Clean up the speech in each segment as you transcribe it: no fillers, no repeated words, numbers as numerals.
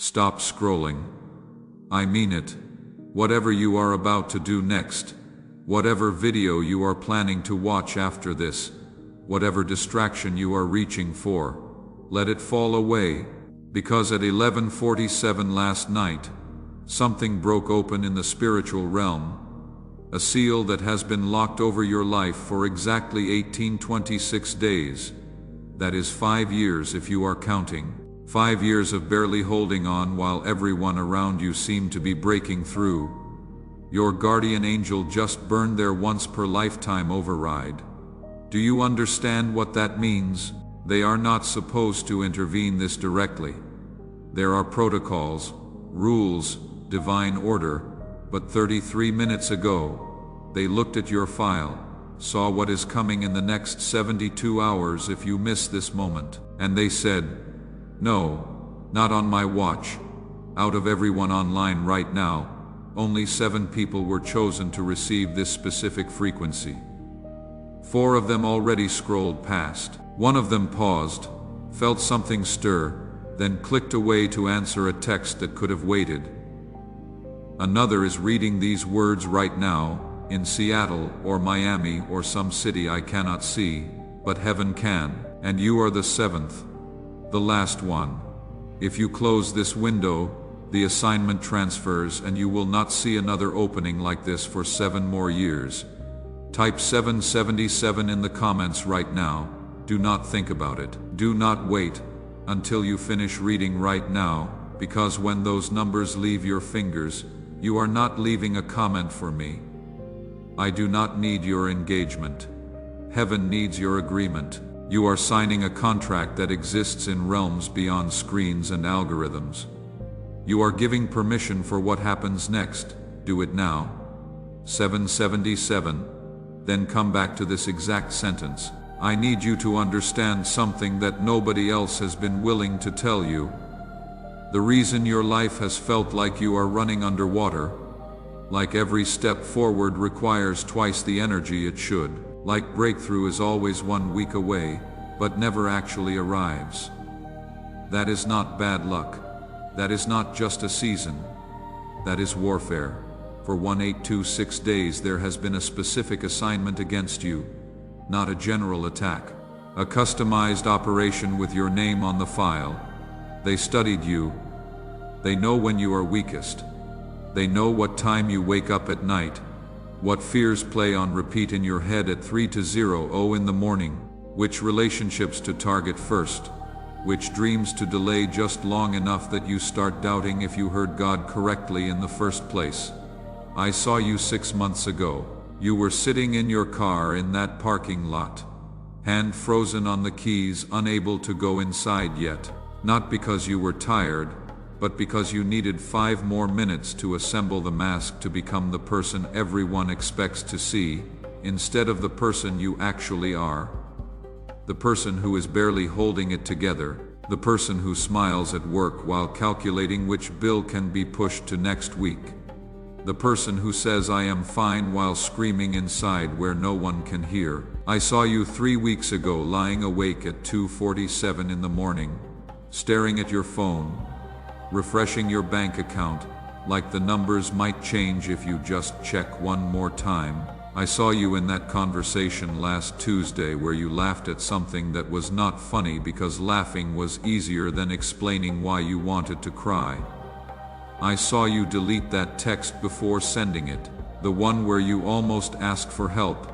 Stop scrolling. I mean it. Whatever you are about to do next, whatever video you are planning to watch after this, whatever distraction you are reaching for, let it fall away, because at 11:47 last night, something broke open in the spiritual realm, a seal that has been locked over your life for exactly 1826 days. That is 5 years if you are counting. 5 years of barely holding on while everyone around you seemed to be breaking through. Your guardian angel just burned their once-per-lifetime override. Do you understand what that means? They are not supposed to intervene this directly. There are protocols, rules, divine order, but 33 minutes ago, they looked at your file, saw what is coming in the next 72 hours if you miss this moment, and they said, "No, not on my watch." Out of everyone online right now, only 7 people were chosen to receive this specific frequency. 4 of them already scrolled past. 1 of them paused, felt something stir, then clicked away to answer a text that could have waited. Another is reading these words right now, in Seattle or Miami or some city I cannot see, but heaven can, and you are the 7th, the last one. If you close this window, the assignment transfers and you will not see another opening like this for 7 more years. Type 777 in the comments right now. Do not think about it. Do not wait until you finish reading right now, because when those numbers leave your fingers, you are not leaving a comment for me. I do not need your engagement. Heaven needs your agreement. You are signing a contract that exists in realms beyond screens and algorithms. You are giving permission for what happens next. Do it now. 777. Then come back to this exact sentence. I need you to understand something that nobody else has been willing to tell you. The reason your life has felt like you are running underwater, like every step forward requires twice the energy it should, like breakthrough is always 1 week away, but never actually arrives. That is not bad luck. That is not just a season. That is warfare. For 1826 days there has been a specific assignment against you, not a general attack. A customized operation with your name on the file. They studied you. They know when you are weakest. They know what time you wake up at night, what fears play on repeat in your head at 3 to 0 in the morning, which relationships to target first, which dreams to delay just long enough that you start doubting if you heard God correctly in the first place. I saw you 6 months ago. You were sitting in your car in that parking lot, hand frozen on the keys, unable to go inside yet, not because you were tired, but because you needed 5 more minutes to assemble the mask to become the person everyone expects to see, instead of the person you actually are. The person who is barely holding it together, the person who smiles at work while calculating which bill can be pushed to next week. The person who says I am fine while screaming inside where no one can hear. I saw you 3 weeks ago lying awake at 2:47 in the morning, staring at your phone, refreshing your bank account, like the numbers might change if you just check one more time. I saw you in that conversation last Tuesday where you laughed at something that was not funny because laughing was easier than explaining why you wanted to cry. I saw you delete that text before sending it, the one where you almost asked for help,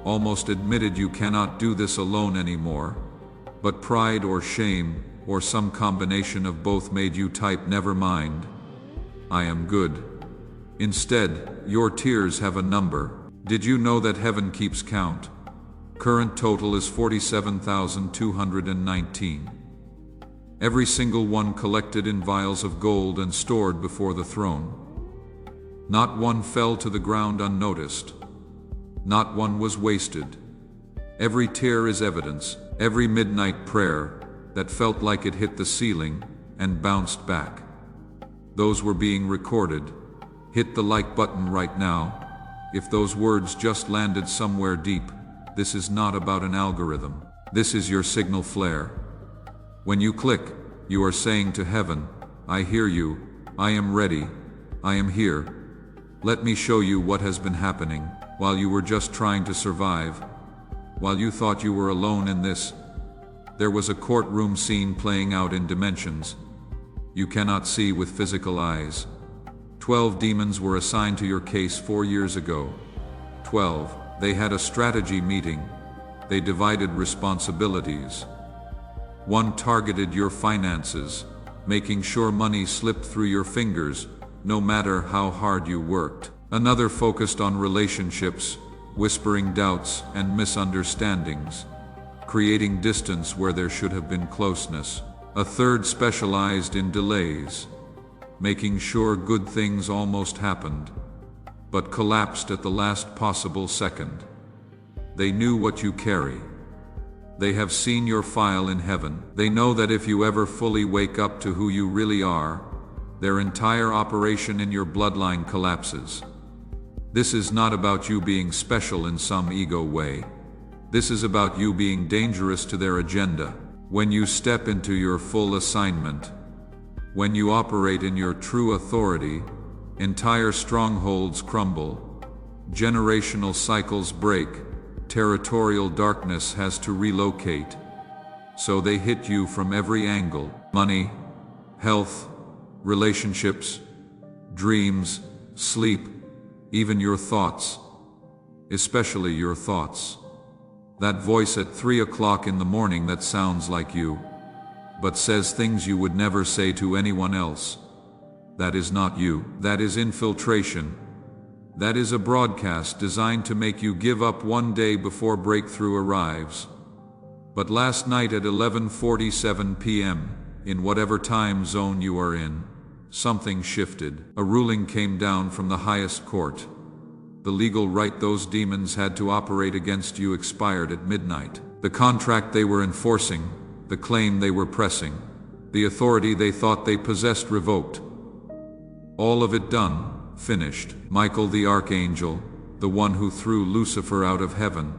almost admitted you cannot do this alone anymore, but pride or shame, or some combination of both made you type "never mind, I am good." Instead, your tears have a number. Did you know that heaven keeps count? Current total is 47,219. Every single one collected in vials of gold and stored before the throne. Not one fell to the ground unnoticed. Not one was wasted. Every tear is evidence, every midnight prayer that felt like it hit the ceiling and bounced back. Those were being recorded. Hit the like button right now. If those words just landed somewhere deep, this is not about an algorithm. This is your signal flare. When you click, you are saying to heaven, I hear you. I am ready. I am here. Let me show you what has been happening while you were just trying to survive. While you thought you were alone in this, there was a courtroom scene playing out in dimensions you cannot see with physical eyes. 12 demons were assigned to your case 4 years ago. 12. They had a strategy meeting. They divided responsibilities. One targeted your finances, making sure money slipped through your fingers, no matter how hard you worked. Another focused on relationships, whispering doubts and misunderstandings, creating distance where there should have been closeness. A third specialized in delays, making sure good things almost happened, but collapsed at the last possible second. They knew what you carry. They have seen your file in heaven. They know that if you ever fully wake up to who you really are, their entire operation in your bloodline collapses. This is not about you being special in some ego way. This is about you being dangerous to their agenda. When you step into your full assignment, when you operate in your true authority, entire strongholds crumble, generational cycles break, territorial darkness has to relocate. So they hit you from every angle: money, health, relationships, dreams, sleep, even your thoughts, especially your thoughts. That voice at 3 o'clock in the morning that sounds like you, but says things you would never say to anyone else. That is not you. That is infiltration. That is a broadcast designed to make you give up one day before breakthrough arrives. But last night at 11:47 p.m., in whatever time zone you are in, something shifted. A ruling came down from the highest court. The legal right those demons had to operate against you expired at midnight. The contract they were enforcing, the claim they were pressing, the authority they thought they possessed revoked. All of it done, finished. Michael the archangel, the one who threw Lucifer out of heaven,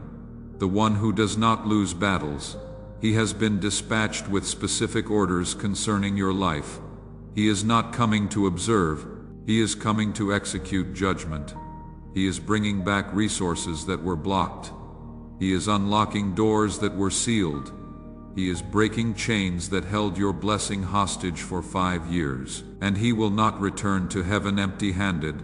the one who does not lose battles, he has been dispatched with specific orders concerning your life. He is not coming to observe, he is coming to execute judgment. He is bringing back resources that were blocked. He is unlocking doors that were sealed. He is breaking chains that held your blessing hostage for 5 years. And he will not return to heaven empty-handed.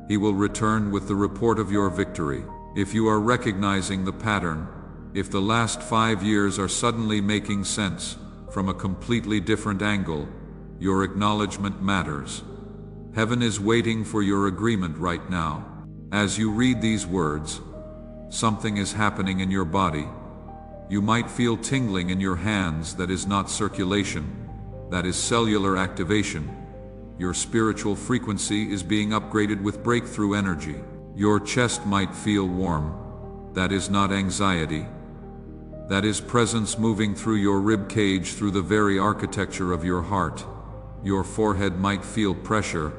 He will return with the report of your victory. If you are recognizing the pattern, if the last 5 years are suddenly making sense from a completely different angle, your acknowledgement matters. Heaven is waiting for your agreement right now. As you read these words, something is happening in your body. You might feel tingling in your hands. That is not circulation. That is cellular activation. Your spiritual frequency is being upgraded with breakthrough energy. Your chest might feel warm. That is not anxiety. That is presence moving through your rib cage, through the very architecture of your heart. Your forehead might feel pressure.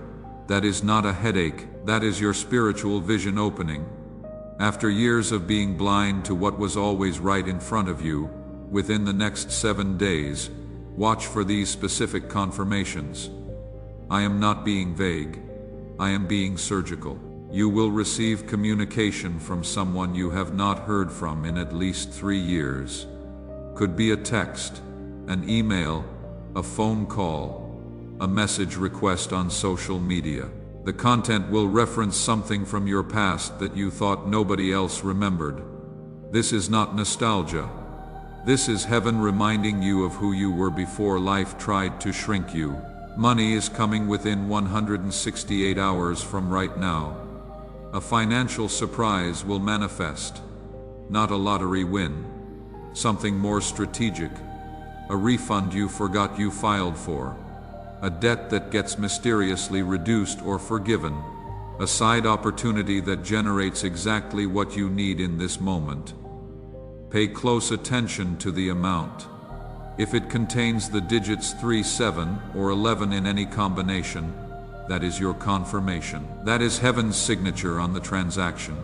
That is not a headache. That is your spiritual vision opening. After years of being blind to what was always right in front of you, within the next 7 days, watch for these specific confirmations. I am not being vague. I am being surgical. You will receive communication from someone you have not heard from in at least 3 years. Could be a text, an email, a phone call, a message request on social media. The content will reference something from your past that you thought nobody else remembered. This is not nostalgia. This is heaven reminding you of who you were before life tried to shrink you. Money is coming within 168 hours from right now. A financial surprise will manifest. Not a lottery win. Something more strategic. A refund you forgot you filed for. A debt that gets mysteriously reduced or forgiven. A side opportunity that generates exactly what you need in this moment. Pay close attention to the amount. If it contains the digits 3, 7, or 11 in any combination, that is your confirmation. That is heaven's signature on the transaction.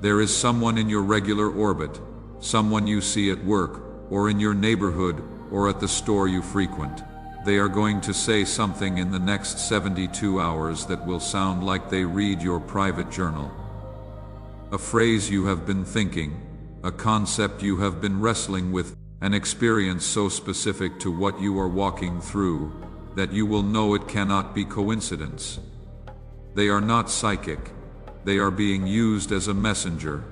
There is someone in your regular orbit, someone you see at work, or in your neighborhood, or at the store you frequent. They are going to say something in the next 72 hours that will sound like they read your private journal. A phrase you have been thinking, a concept you have been wrestling with, an experience so specific to what you are walking through that you will know it cannot be coincidence. They are not psychic. They are being used as a messenger.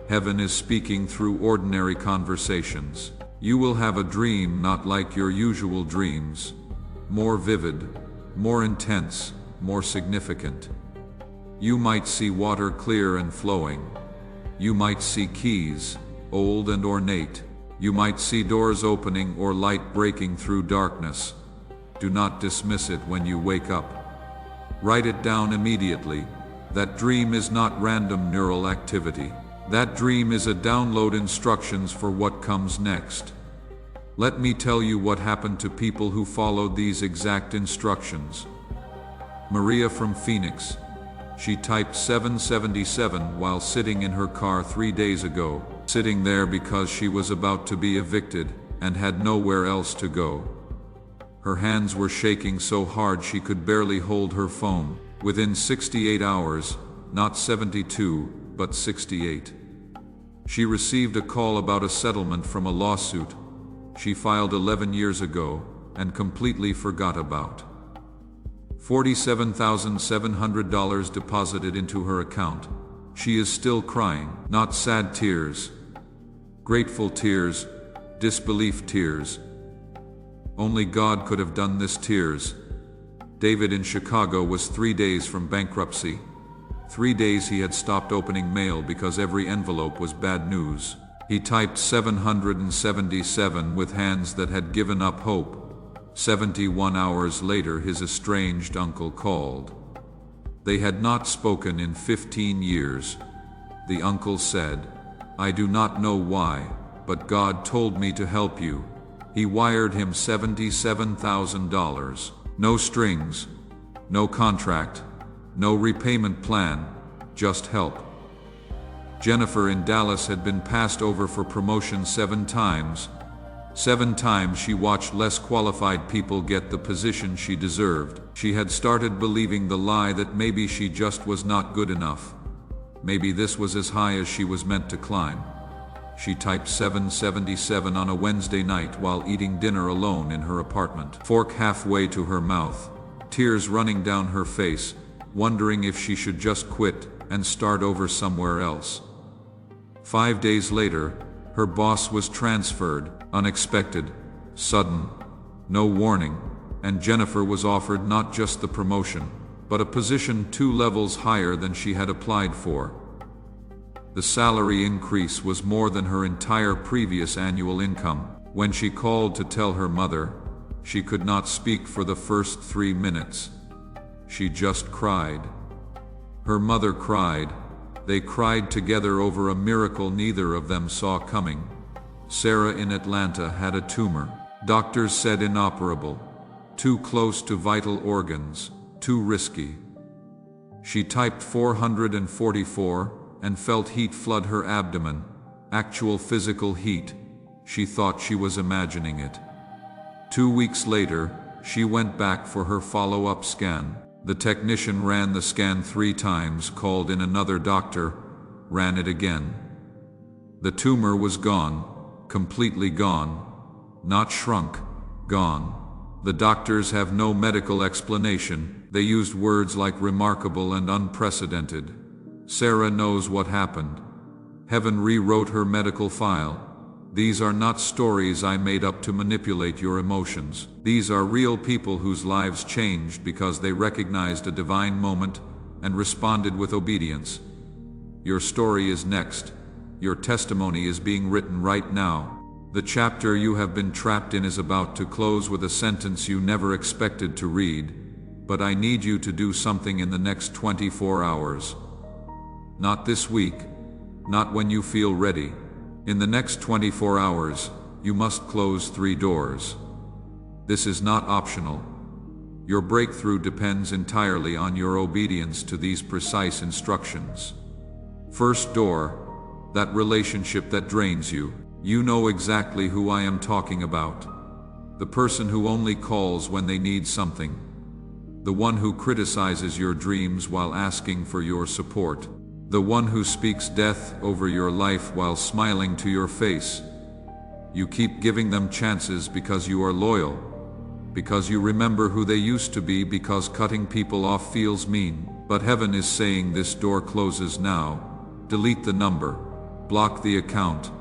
Heaven is speaking through ordinary conversations. You will have a dream not like your usual dreams, more vivid, more intense, more significant. You might see water clear and flowing. You might see keys, old and ornate. You might see doors opening or light breaking through darkness. Do not dismiss it when you wake up. Write it down immediately. That dream is not random neural activity. That dream is a download instructions for what comes next. Let me tell you what happened to people who followed these exact instructions. Maria from Phoenix. She typed 777 while sitting in her car 3 days ago, sitting there because she was about to be evicted and had nowhere else to go. Her hands were shaking so hard she could barely hold her phone. Within 68 hours, not 72, but 68. She received a call about a settlement from a lawsuit she filed 11 years ago and completely forgot about. $47,700 deposited into her account. She is still crying, not sad tears, grateful tears, disbelief tears. Only God could have done this tears. David in Chicago was 3 days from bankruptcy. 3 days he had stopped opening mail because every envelope was bad news. He typed 777 with hands that had given up hope. 71 hours later his estranged uncle called. They had not spoken in 15 years. The uncle said, "I do not know why, but God told me to help you." He wired him $77,000. No strings, no contract, no repayment plan, just help. Jennifer in Dallas had been passed over for promotion 7 times. 7 times she watched less qualified people get the position she deserved. She had started believing the lie that maybe she just was not good enough. Maybe this was as high as she was meant to climb. She typed 777 on a Wednesday night while eating dinner alone in her apartment, fork halfway to her mouth, tears running down her face, wondering if she should just quit and start over somewhere else. 5 days later, her boss was transferred, unexpected, sudden, no warning, and Jennifer was offered not just the promotion, but a position 2 levels higher than she had applied for. The salary increase was more than her entire previous annual income. When she called to tell her mother, she could not speak for the first 3 minutes. She just cried. Her mother cried. They cried together over a miracle neither of them saw coming. Sarah in Atlanta had a tumor. Doctors said inoperable, too close to vital organs, too risky. She typed 444 and felt heat flood her abdomen, actual physical heat. She thought she was imagining it. 2 weeks later, she went back for her follow-up scan. The technician ran the scan 3 times, called in another doctor, ran it again. The tumor was gone, completely gone, not shrunk, gone. The doctors have no medical explanation. They used words like remarkable and unprecedented. Sarah knows what happened. Heaven rewrote her medical file. These are not stories I made up to manipulate your emotions. These are real people whose lives changed because they recognized a divine moment and responded with obedience. Your story is next. Your testimony is being written right now. The chapter you have been trapped in is about to close with a sentence you never expected to read, but I need you to do something in the next 24 hours. Not this week, not when you feel ready. In the next 24 hours, you must close 3 doors. This is not optional. Your breakthrough depends entirely on your obedience to these precise instructions. First door, that relationship that drains you. You know exactly who I am talking about. the person who only calls when they need something, the one who criticizes your dreams while asking for your support, the one who speaks death over your life while smiling to your face. You keep giving them chances because you are loyal, because you remember who they used to be, because cutting people off feels mean. But heaven is saying this door closes now. Delete the number, block the account,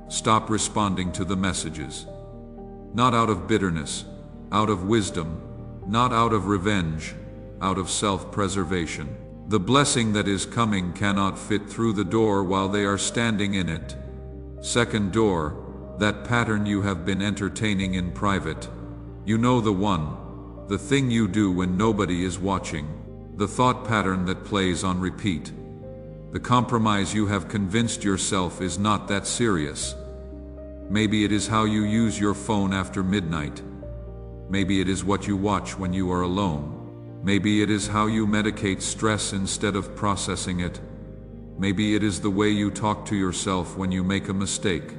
stop responding to the messages. Not out of bitterness, out of wisdom, not out of revenge, out of self-preservation. The blessing that is coming cannot fit through the door while they are standing in it. Second door, that pattern you have been entertaining in private. You know the one, the thing you do when nobody is watching, the thought pattern that plays on repeat. The compromise you have convinced yourself is not that serious. Maybe it is how you use your phone after midnight. Maybe it is what you watch when you are alone. Maybe it is how you medicate stress instead of processing it. Maybe it is the way you talk to yourself when you make a mistake.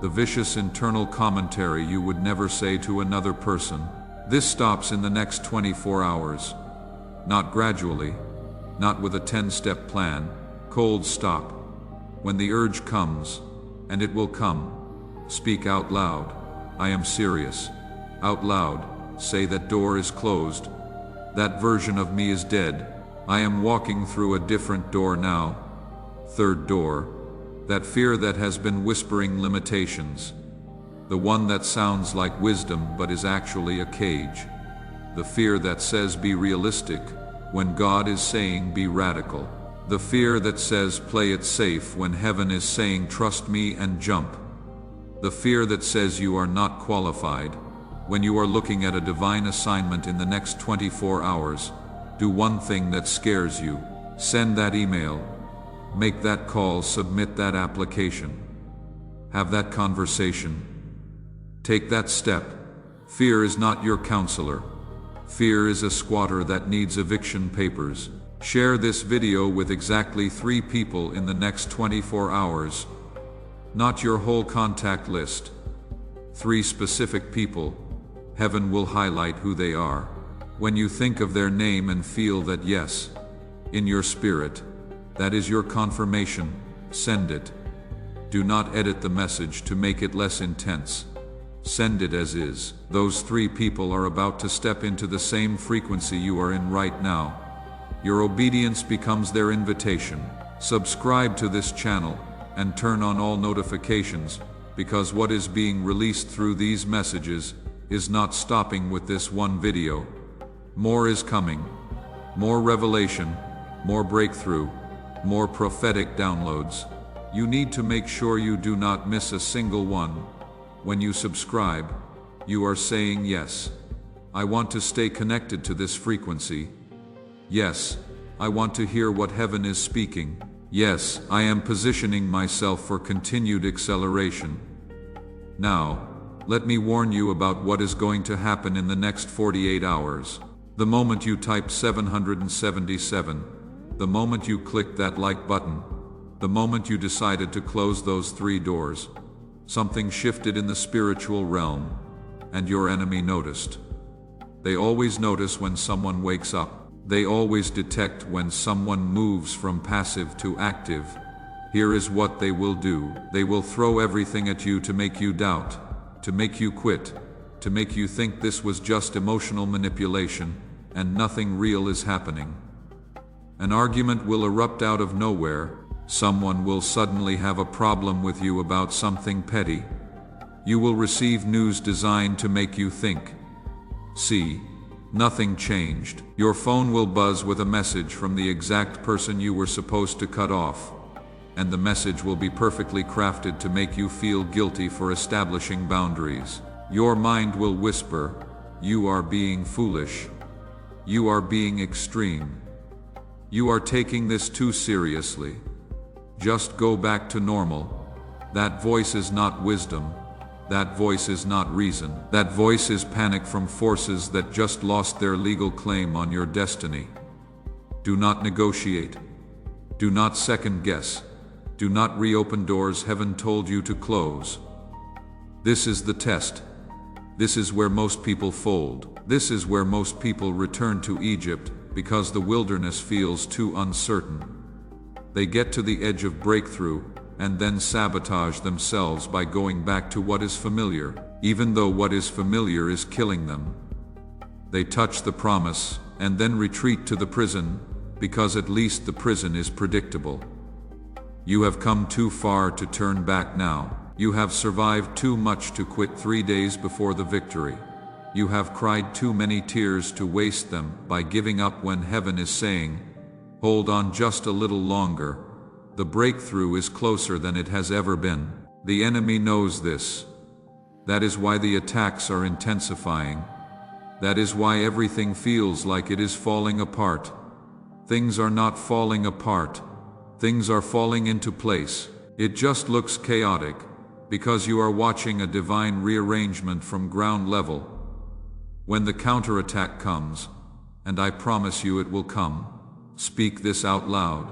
The vicious internal commentary you would never say to another person. This stops in the next 24 hours. Not gradually, not with a 10-step plan. Cold stop. When the urge comes, and it will come, speak out loud. I am serious. Out loud, say that door is closed. That version of me is dead. I am walking through a different door now. Third door, that fear that has been whispering limitations. The one that sounds like wisdom but is actually a cage. The fear that says be realistic when God is saying be radical. The fear that says play it safe when heaven is saying trust me and jump. The fear that says you are not qualified when you are looking at a divine assignment in the next 24 hours. Do one thing that scares you. Send that email. Make that call, submit that application. Have that conversation. Take that step. Fear is not your counselor. Fear is a squatter that needs eviction papers. Share this video with exactly 3 people in the next 24 hours. Not your whole contact list. 3 specific people. Heaven will highlight who they are. When you think of their name and feel that yes, in your spirit, that is your confirmation, send it. Do not edit the message to make it less intense. Send it as is. Those 3 people are about to step into the same frequency you are in right now. Your obedience becomes their invitation. Subscribe to this channel and turn on all notifications, because what is being released through these messages is not stopping with this one video. More is coming. More revelation, more breakthrough, more prophetic downloads. You need to make sure you do not miss a single one. When you subscribe, you are saying yes. I want to stay connected to this frequency. Yes, I want to hear what heaven is speaking. Yes, I am positioning myself for continued acceleration. Now, let me warn you about what is going to happen in the next 48 hours. The moment you type 777, the moment you click that like button, the moment you decided to close those 3 doors, something shifted in the spiritual realm, and your enemy noticed. They always notice when someone wakes up. They always detect when someone moves from passive to active. Here is what they will do. They will throw everything at you to make you doubt, to make you quit, to make you think this was just emotional manipulation, and nothing real is happening. An argument will erupt out of nowhere. Someone will suddenly have a problem with you about something petty. You will receive news designed to make you think. See, nothing changed. Your phone will buzz with a message from the exact person you were supposed to cut off, and the message will be perfectly crafted to make you feel guilty for establishing boundaries. Your mind will whisper, you are being foolish. You are being extreme. You are taking this too seriously. Just go back to normal. That voice is not wisdom. That voice is not reason. That voice is panic from forces that just lost their legal claim on your destiny. Do not negotiate. Do not second guess. Do not reopen doors heaven told you to close. This is the test. This is where most people fold. This is where most people return to Egypt, because the wilderness feels too uncertain. They get to the edge of breakthrough, and then sabotage themselves by going back to what is familiar, even though what is familiar is killing them. They touch the promise, and then retreat to the prison, because at least the prison is predictable. You have come too far to turn back now. You have survived too much to quit 3 days before the victory. You have cried too many tears to waste them by giving up when heaven is saying, hold on just a little longer. The breakthrough is closer than it has ever been. The enemy knows this. That is why the attacks are intensifying. That is why everything feels like it is falling apart. Things are not falling apart. Things are falling into place. It just looks chaotic, because you are watching a divine rearrangement from ground level. When the counterattack comes, and I promise you it will come, speak this out loud.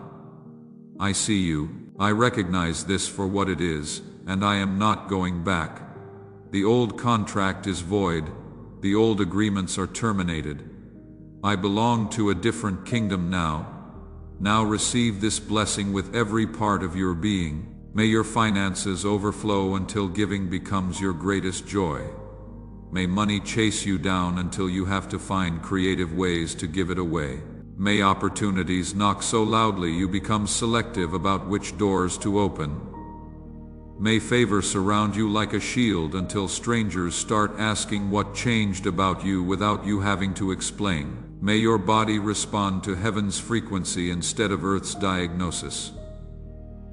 I see you. I recognize this for what it is, and I am not going back. The old contract is void. The old agreements are terminated. I belong to a different kingdom now. Now receive this blessing with every part of your being. May your finances overflow until giving becomes your greatest joy. May money chase you down until you have to find creative ways to give it away. May opportunities knock so loudly you become selective about which doors to open. May favor surround you like a shield until strangers start asking what changed about you without you having to explain. May your body respond to heaven's frequency instead of earth's diagnosis.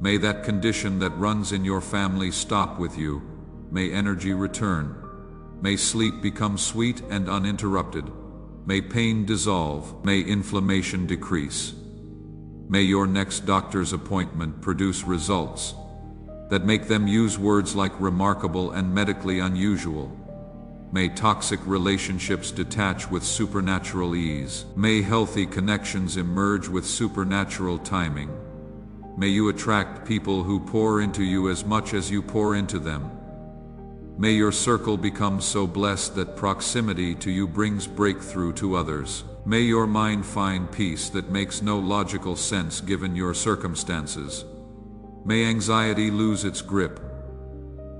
May that condition that runs in your family stop with you. May energy return. May sleep become sweet and uninterrupted. May pain dissolve. May inflammation decrease. May your next doctor's appointment produce results that make them use words like remarkable and medically unusual. May toxic relationships detach with supernatural ease. May healthy connections emerge with supernatural timing. May you attract people who pour into you as much as you pour into them. May your circle become so blessed that proximity to you brings breakthrough to others. May your mind find peace that makes no logical sense given your circumstances. May anxiety lose its grip.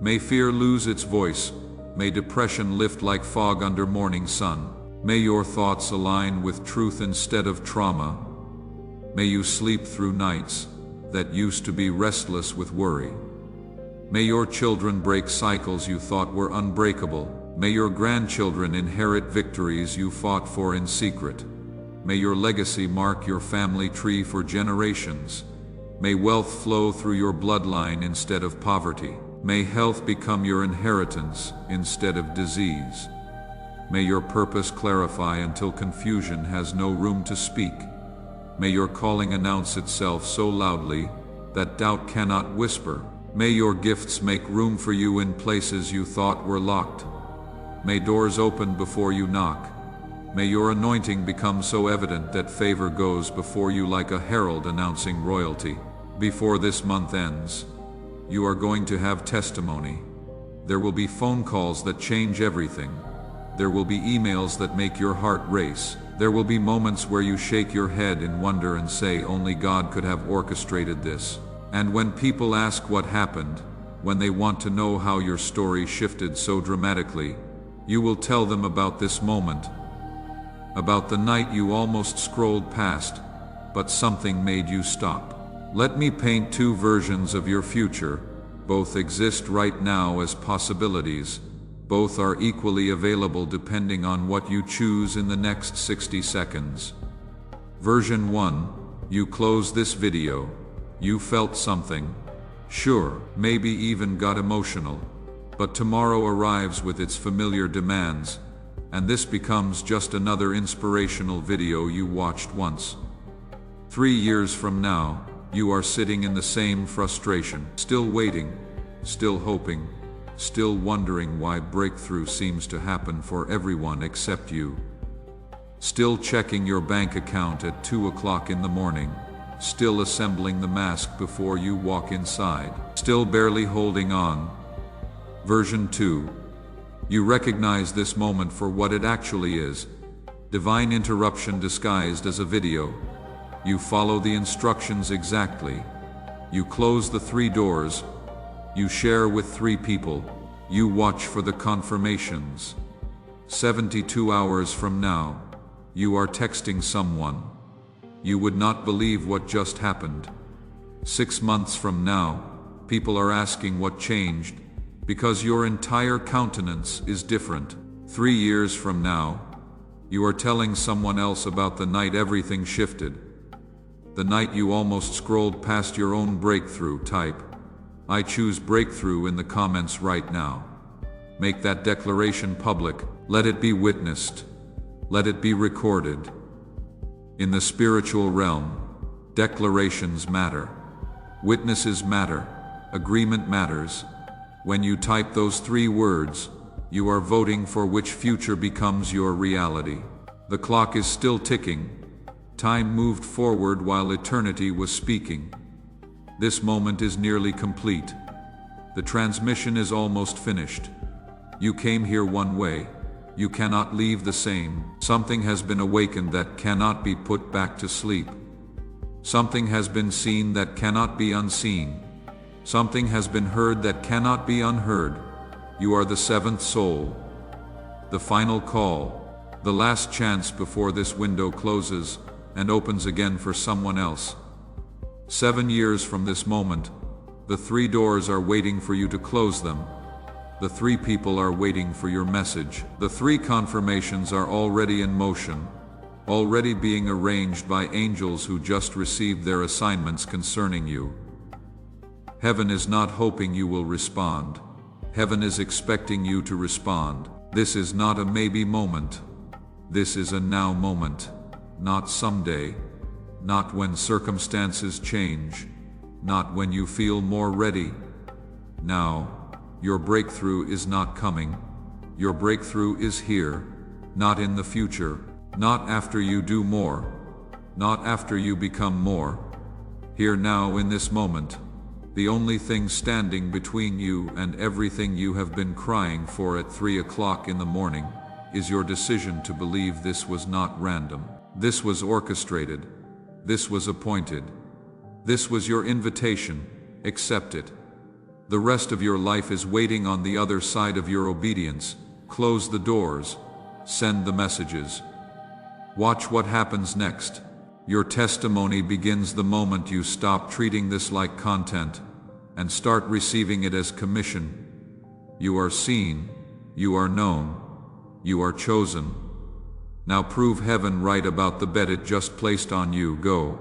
May fear lose its voice. May depression lift like fog under morning sun. May your thoughts align with truth instead of trauma. May you sleep through nights that used to be restless with worry. May your children break cycles you thought were unbreakable. May your grandchildren inherit victories you fought for in secret. May your legacy mark your family tree for generations. May wealth flow through your bloodline instead of poverty. May health become your inheritance instead of disease. May your purpose clarify until confusion has no room to speak. May your calling announce itself so loudly that doubt cannot whisper. May your gifts make room for you in places you thought were locked. May doors open before you knock. May your anointing become so evident that favor goes before you like a herald announcing royalty. Before this month ends, you are going to have testimony. There will be phone calls that change everything. There will be emails that make your heart race. There will be moments where you shake your head in wonder and say, only God could have orchestrated this. And when people ask what happened, when they want to know how your story shifted so dramatically, you will tell them about this moment, about the night you almost scrolled past, but something made you stop. Let me paint two versions of your future. Both exist right now as possibilities. Both are equally available depending on what you choose in the next 60 seconds. Version 1. You close this video. You felt something. Sure, maybe even got emotional. But tomorrow arrives with its familiar demands, and this becomes just another inspirational video you watched once. 3 years from now, you are sitting in the same frustration, still waiting, still hoping, still wondering why breakthrough seems to happen for everyone except you. Still checking your bank account at 2 o'clock in the morning, still assembling the mask before you walk inside, still barely holding on. Version 2. You recognize this moment for what it actually is. Divine interruption disguised as a video. You follow the instructions exactly. You close the 3 doors. You share with 3 people. You watch for the confirmations. 72 hours from now, you are texting someone. You would not believe what just happened. 6 months from now, people are asking what changed, because your entire countenance is different. 3 years from now, you are telling someone else about the night everything shifted. The night you almost scrolled past your own breakthrough. Type, "I choose breakthrough" in the comments right now. Make that declaration public. Let it be witnessed. Let it be recorded. In the spiritual realm, declarations matter. Witnesses matter. Agreement matters. When you type those 3 words, you are voting for which future becomes your reality. The clock is still ticking. Time moved forward while eternity was speaking. This moment is nearly complete. The transmission is almost finished. You came here one way. You cannot leave the same. Something has been awakened that cannot be put back to sleep. Something has been seen that cannot be unseen. Something has been heard that cannot be unheard. You are the 7th soul. The final call. The last chance before this window closes and opens again for someone else. 7 years from this moment, the 3 doors are waiting for you to close them. The 3 people are waiting for your message. The 3 confirmations are already in motion, already being arranged by angels who just received their assignments concerning you. Heaven is not hoping you will respond. Heaven is expecting you to respond. This is not a maybe moment. This is a now moment. Not someday. Not when circumstances change. Not when you feel more ready. Now. Your breakthrough is not coming. Your breakthrough is here, not in the future, not after you do more, not after you become more. Here now in this moment, the only thing standing between you and everything you have been crying for at 3 o'clock in the morning is your decision to believe this was not random. This was orchestrated. This was appointed. This was your invitation. Accept it. The rest of your life is waiting on the other side of your obedience. Close the doors. Send the messages. Watch what happens next. Your testimony begins the moment you stop treating this like content and start receiving it as commission. You are seen. You are known. You are chosen. Now prove heaven right about the bet it just placed on you. Go.